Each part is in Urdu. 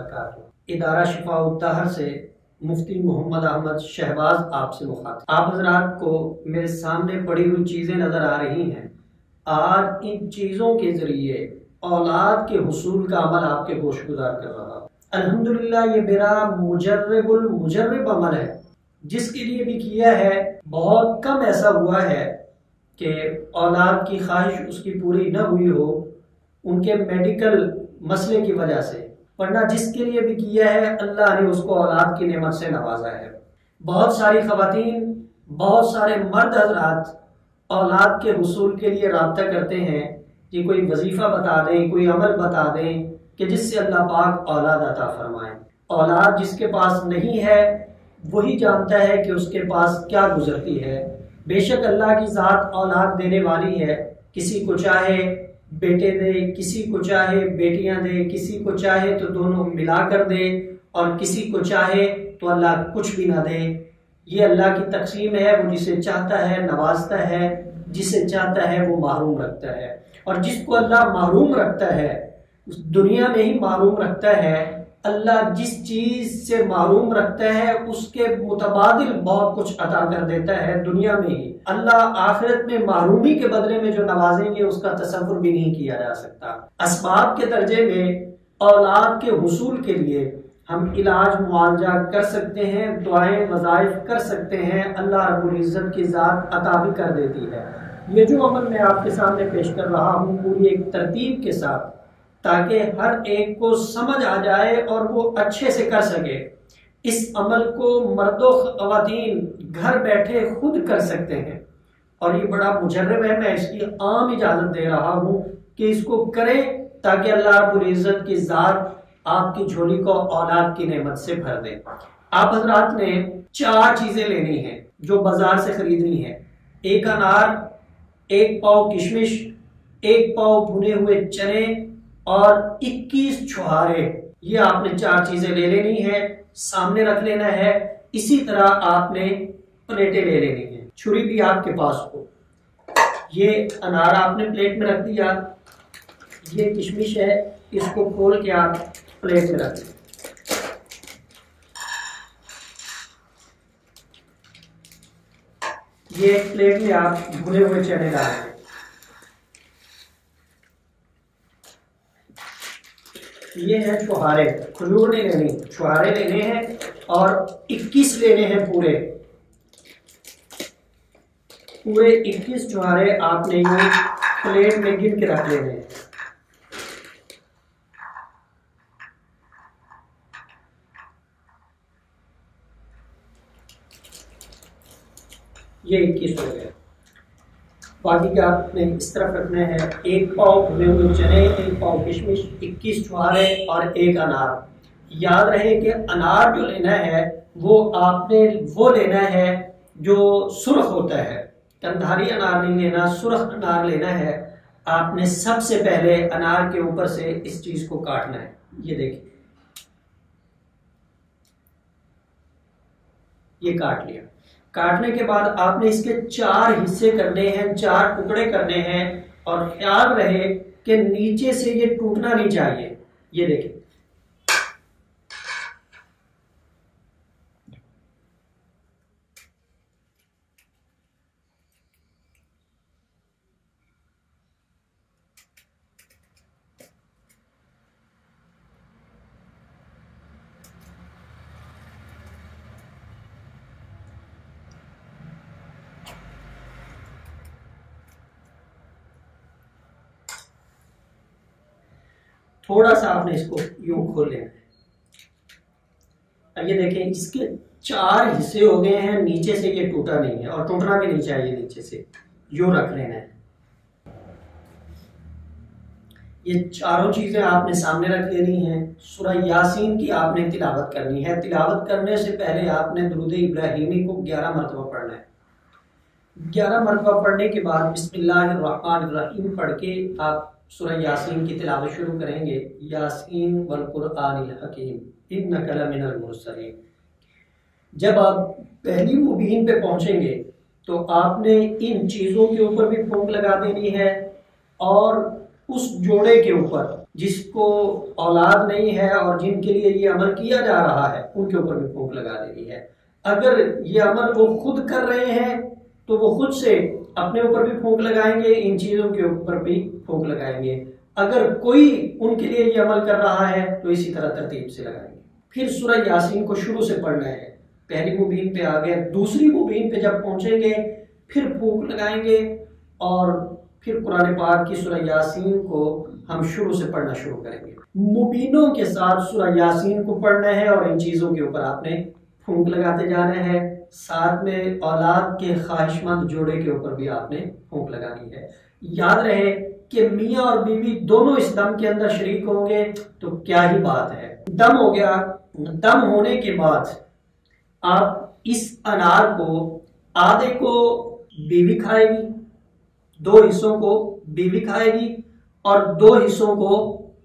وبرکاتہ۔ ادارہ شفاء الطاہر سے مفتی محمد احمد شہباز آپ سے مخاطب۔ آپ حضرات کو میرے سامنے پڑی ہوئی چیزیں نظر آ رہی ہیں۔ آج ان چیزوں کے ذریعے اولاد کے حصول کا عمل آپ کے گوش گزار کر رہا ہوں۔ الحمدللہ یہ میرا مجرب المجرب عمل ہے، جس کے لیے بھی کیا ہے بہت کم ایسا ہوا ہے کہ اولاد کی خواہش اس کی پوری نہ ہوئی ہو ان کے میڈیکل مسئلے کی وجہ سے، ورنہ جس کے لیے بھی کیا ہے اللہ نے اس کو اولاد کی نعمت سے نوازا ہے۔ بہت ساری خواتین، بہت سارے مرد حضرات اولاد کے حصول کے لیے رابطہ کرتے ہیں کہ کوئی وظیفہ بتا دیں، کوئی عمل بتا دیں کہ جس سے اللہ پاک اولاد عطا فرمائیں۔ اولاد جس کے پاس نہیں ہے وہی جانتا ہے کہ اس کے پاس کیا گزرتی ہے۔ بے شک اللہ کی ذات اولاد دینے والی ہے، کسی کو چاہے بیٹے دے، کسی کو چاہے بیٹیاں دے، کسی کو چاہے تو دونوں ملا کر دے، اور کسی کو چاہے تو اللہ کچھ بھی نہ دے۔ یہ اللہ کی تقسیم ہے، وہ جسے چاہتا ہے نوازتا ہے، جسے چاہتا ہے وہ محروم رکھتا ہے۔ اور جس کو اللہ محروم رکھتا ہے، اس دنیا میں ہی محروم رکھتا ہے، اللہ جس چیز سے محروم رکھتا ہے اس کے متبادل بہت کچھ عطا کر دیتا ہے دنیا میں ہی۔ اللہ آخرت میں محرومی کے بدلے میں جو نوازیں گے اس کا تصور بھی نہیں کیا جا سکتا۔ اسباب کے درجے میں اولاد کے حصول کے لیے ہم علاج معالجہ کر سکتے ہیں، دعائیں وظائف کر سکتے ہیں، اللہ رب العزت کی ذات عطا بھی کر دیتی ہے۔ یہ جو عمل میں آپ کے سامنے پیش کر رہا ہوں پوری ایک ترتیب کے ساتھ، تاکہ ہر ایک کو سمجھ آ جائے اور وہ اچھے سے کر سکے۔ اس عمل کو مرد و خواتین گھر بیٹھے خود کر سکتے ہیں، اور یہ بڑا مجرب ہے، میں اس کی عام اجازت دے رہا ہوں کہ اس کو کریں تاکہ اللہ رب العزت کی ذات آپ کی جھولی کو اولاد کی نعمت سے بھر دے۔ آپ حضرات نے 4 چیزیں لینی ہیں جو بازار سے خریدنی ہے۔ 1 انار، 1 پاؤ کشمش، 1 پاؤ بھنے ہوئے چنے اور 21 چھہارے۔ یہ آپ نے 4 چیزیں لے لینی ہیں، سامنے رکھ لینا ہے۔ اسی طرح آپ نے پلیٹیں لے لینی ہیں، چھری بھی آپ کے پاس ہو۔ یہ انار آپ نے پلیٹ میں رکھ دیا، یہ کشمش ہے، اس کو کھول کے آپ پلیٹ میں رکھ دیں۔ یہ پلیٹ میں آپ بھنے ہوئے چنے ڈالیں۔ یہ ہے چھہارے، کھجور نہیں لینی، چھہارے لینے ہیں اور 21 لینے ہیں پورے 21 چھہارے آپ نے یہ پلیٹ میں گن کے رکھ لینے ہیں۔ یہ 21 ہو گئے۔ باقی کا آپ نے اس طرف رکھنا ہے 1 پاؤ بھنے ہوئے چنے، 1 پاؤ کشمش، 21 چھہارے اور 1 انار۔ یاد رہے کہ انار جو لینا ہے وہ آپ نے وہ لینا ہے جو سرخ ہوتا ہے، کندھاری انار نہیں لینا، سرخ انار لینا ہے۔ آپ نے سب سے پہلے انار کے اوپر سے اس چیز کو کاٹنا ہے۔ یہ دیکھیں، یہ کاٹ لیا۔ کاٹنے کے بعد آپ نے اس کے 4 حصے کرنے ہیں، 4 ٹکڑے کرنے ہیں، اور خیال رہے کہ نیچے سے یہ ٹوٹنا نہیں چاہیے۔ یہ دیکھیں، تھوڑا سا آپ نے اس کو یوں کھول لینا ہے۔ یہ دیکھیں، اس کے 4 حصے ہو گئے ہیں، نیچے سے یہ ٹوٹا نہیں ہے اور ٹوٹنا بھی نہیں چاہیے، نیچے سے یوں رکھ لینا ہے۔ یہ چاروں چیزیں آپ نے سامنے رکھ لینی ہیں۔ سورہ یاسین کی آپ نے تلاوت کرنی ہے۔ تلاوت کرنے سے پہلے آپ نے درود ابراہیمی کو 11 مرتبہ پڑھنا ہے۔ 11 مرتبہ پڑھنے کے بعد بسم اللہ الرحمن الرحیم پڑھ کے آپ سورہ یاسین کی تلاوت شروع کریں گے۔ یاسین والقرآن الحکیم انک لمن المرسلین۔ جب آپ پہلی مبین پہ پہنچیں گے تو آپ نے ان چیزوں کے اوپر بھی پھونک لگا دینی ہے، اور اس جوڑے کے اوپر جس کو اولاد نہیں ہے اور جن کے لیے یہ عمل کیا جا رہا ہے ان کے اوپر بھی پھونک لگا دینی ہے۔ اگر یہ عمل وہ خود کر رہے ہیں تو وہ خود سے اپنے اوپر بھی پھونک لگائیں گے، ان چیزوں کے اوپر بھی پھونک لگائیں گے۔ اگر کوئی ان کے لیے یہ عمل کر رہا ہے تو اسی طرح ترتیب سے لگائیں گے۔ پھر سورہ یاسین کو شروع سے پڑھنا ہے، پہلی مبین پہ آ گئے، دوسری مبین پہ جب پہنچیں گے پھر پھونک لگائیں گے، اور پھر قرآن پاک کی سورہ یاسین کو ہم شروع سے پڑھنا شروع کریں گے۔ مبینوں کے ساتھ سورہ یاسین کو پڑھنا ہے اور ان چیزوں کے اوپر آپ نے پھونک لگاتے جانا ہے، ساتھ میں اولاد کے خواہش مند جوڑے کے اوپر بھی آپ نے پھونک لگانی ہے۔ یاد رہے کہ میاں اور بیوی دونوں اس دم کے اندر شریک ہوں گے تو کیا ہی بات ہے۔ دم ہو گیا، دم ہونے کے بعد آپ اس انار کو آدھے کو بیوی کھائے گی، 2 حصوں کو بیوی کھائے گی اور 2 حصوں کو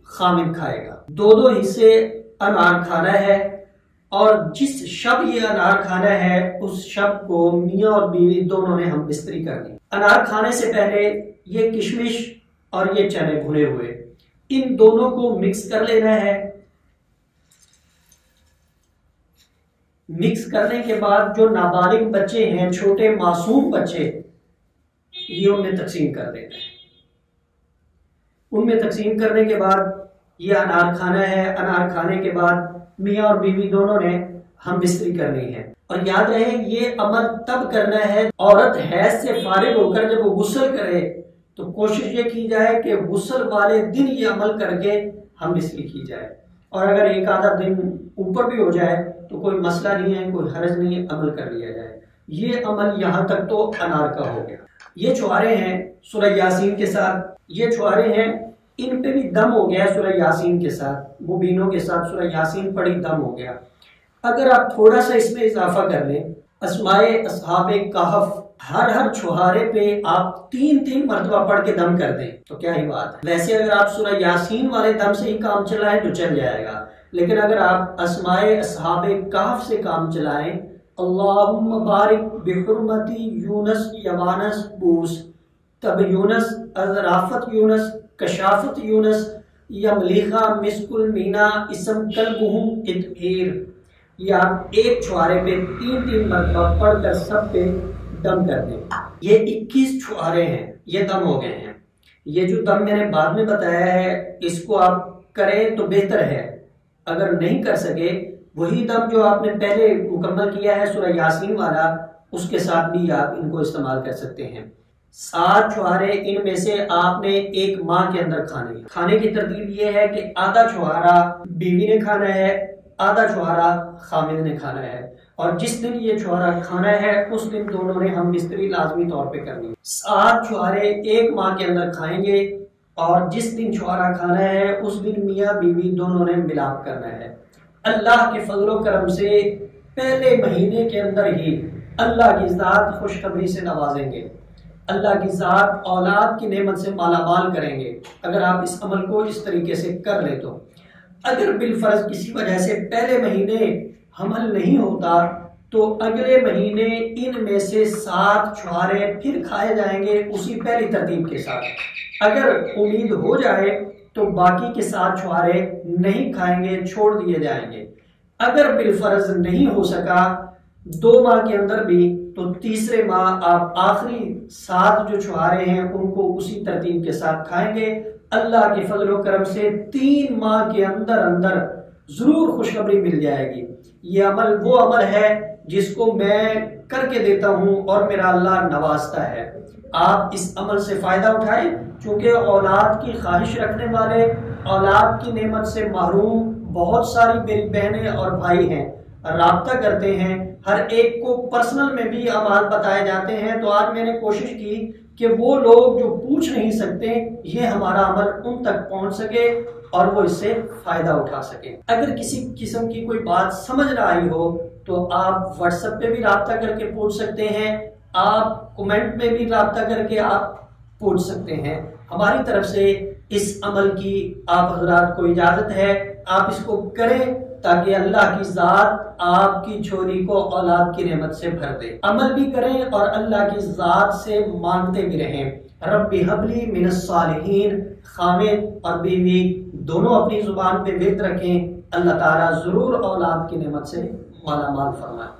خامد کھائے گا۔ 2 حصے انار کھانا ہے، اور جس شب یہ انار کھانا ہے اس شب کو میاں اور بیوی دونوں نے ہم بستری کرنی۔ انار کھانے سے پہلے یہ کشمش اور یہ چنے بھنے ہوئے ان دونوں کو مکس کر لینا ہے۔ مکس کرنے کے بعد جو نابالغ بچے ہیں، چھوٹے معصوم بچے، یہ ان میں تقسیم کر دینا ہے۔ ان میں تقسیم کرنے کے بعد یہ انار کھانا ہے۔ انار کھانے کے بعد میاں اور بیوی دونوں نے ہم بستری کرنی ہے، اور یاد رہے یہ عمل تب کرنا ہے عورت حیض سے فارغ ہو کر جب وہ غسل کرے تو کوشش یہ کی جائے کہ غسل والے دن یہ عمل کر کے ہم بستری کی جائے، اور اگر ایک آدھا دن اوپر بھی ہو جائے تو کوئی مسئلہ نہیں ہے، کوئی حرج نہیں ہے، عمل کر لیا جائے۔ یہ عمل یہاں تک تو انار کا ہو گیا۔ یہ چھوارے ہیں سورہ یاسین کے ساتھ، یہ چھوارے ہیں، ان پہ بھی دم ہو گیا سورہ یاسین کے ساتھ، مبینوں کے ساتھ سورہ یاسین پڑھی، دم ہو گیا۔ اگر آپ تھوڑا سا اس میں اضافہ کر لیں، اسمائے اصحاب کہف ہر چھوہارے پہ آپ 3 مرتبہ پڑھ کے دم کر دیں تو کیا ہی بات ہے۔ ویسے اگر آپ سورہ یاسین والے دم سے ہی کام چلائیں تو چل جائے گا، لیکن اگر آپ اسمائے اصحاب کہف سے کام چلائیں، اللہم بارک بحرمتی یونس یوانس بوس، تب یونس، اذرافت یونس، کشافت یونس، یملیخا مسک المینا اسم کلبہم اتبیر۔ یہ آپ ایک چھوارے پہ 3 مرتبہ پڑھ کر سب پہ دم کر دیں۔ یہ 21 چھوارے ہیں، یہ دم ہو گئے ہیں۔ یہ جو دم میں نے بعد میں بتایا ہے اس کو آپ کریں تو بہتر ہے، اگر نہیں کر سکے وہی دم جو آپ نے پہلے مکمل کیا ہے سورہ یاسین والا، اس کے ساتھ بھی آپ ان کو استعمال کر سکتے ہیں۔ 7 چھوارے ان میں سے آپ نے 1 ماہ کے اندر کھانے ہیں۔ کھانے کی ترتیب یہ ہے کہ آدھا چھوارا بیوی نے کھانا ہے، آدھا چھوارا خامد نے کھانا ہے، اور جس دن یہ چھوارا کھانا ہے اس دن دونوں نے ہم بستری لازمی طور پہ کرنی ہے۔ 7 چھوارے 1 ماہ کے اندر کھائیں گے، اور جس دن چھوارا کھانا ہے اس دن میاں بیوی دونوں نے ملاپ کرنا ہے۔ اللہ کے فضل و کرم سے پہلے مہینے کے اندر ہی اللہ کی ذات خوشخبری سے نوازیں گے، اللہ کی ذات اولاد کی نعمت سے مالا مال کریں گے اگر آپ اس عمل کو اس طریقے سے کر لیں تو۔ اگر بالفرض کسی وجہ سے پہلے مہینے حمل نہیں ہوتا تو اگلے مہینے ان میں سے 7 چھوارے پھر کھائے جائیں گے اسی پہلی ترتیب کے ساتھ۔ اگر امید ہو جائے تو باقی کے 7 چھوارے نہیں کھائیں گے، چھوڑ دیے جائیں گے۔ اگر بالفرض نہیں ہو سکا 2 ماہ کے اندر بھی تو تیسرے ماہ آپ آخری 7 جو چھوارے ہیں ان کو اسی ترتیب کے ساتھ کھائیں گے۔ اللہ کے فضل و کرم سے 3 ماہ کے اندر ضرور خوشخبری مل جائے گی۔ یہ عمل وہ عمل ہے جس کو میں کر کے دیتا ہوں اور میرا اللہ نوازتا ہے۔ آپ اس عمل سے فائدہ اٹھائیں، چونکہ اولاد کی خواہش رکھنے والے، اولاد کی نعمت سے محروم بہت ساری میری بہنیں اور بھائی ہیں، رابطہ کرتے ہیں، ہر ایک کو پرسنل میں بھی اعمال بتائے جاتے ہیں۔ تو آج میں نے کوشش کی کہ وہ لوگ جو پوچھ نہیں سکتے یہ ہمارا عمل ان تک پہنچ سکے اور وہ اس سے فائدہ اٹھا سکے۔ اگر کسی قسم کی کوئی بات سمجھ نہ آئی ہو تو آپ واٹس ایپ پہ بھی رابطہ کر کے پوچھ سکتے ہیں، آپ کمنٹ میں بھی رابطہ کر کے آپ پوچھ سکتے ہیں۔ ہماری طرف سے اس عمل کی آپ حضرات کو اجازت ہے، آپ اس کو کریں تاکہ اللہ کی ذات آپ کی چھوری کو اولاد کی نعمت سے بھر دے۔ عمل بھی کریں اور اللہ کی ذات سے مانگتے بھی رہیں۔ رب حبلی من الصالحین، خامد اور بیوی دونوں اپنی زبان پہ ورد رکھیں، اللہ تعالیٰ ضرور اولاد کی نعمت سے مالا مال فرمائے۔